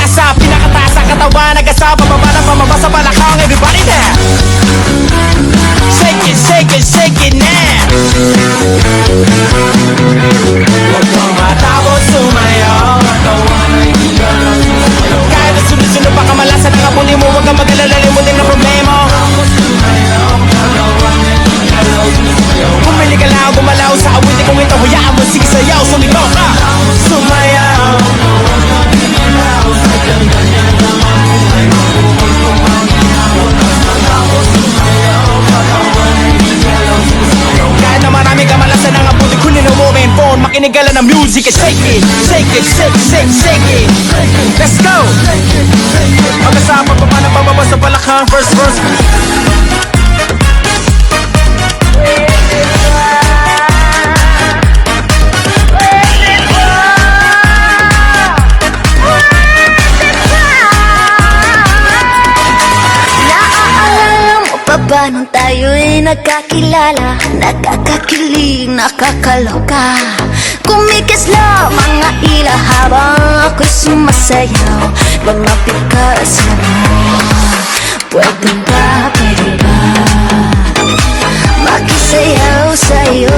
nasa pinakataas ang katawan, nagasa pababa ng pamaba sa balakang. Everybody now, shake it, shake it, shake it now. Huwag kang matapos sumayaw, kahit na sunod-sunod pa kamalasan ang abuli mo, huwag kang mag-alala, limutin na problema. Pumili ka lang, gumalaw sa awitin kung ito, hayaan mo, sige sayaw, sumigaw ka, sumayaw. Kahit na marami kamalasan ang abuli, kunin ang mobile phone, makinig ka lang ng music, shake it, shake it, shake, shake, shake it. Let's go! Pagkasama pa ng pababa sa balakang, first verse. Ba nung tayo'y nagkakilala, nakakakilig, nakakaloka, kumikisla mga ila habang ako'y sumasayaw. Lumapit ka sa mo, pwede ba, makisayaw sa'yo?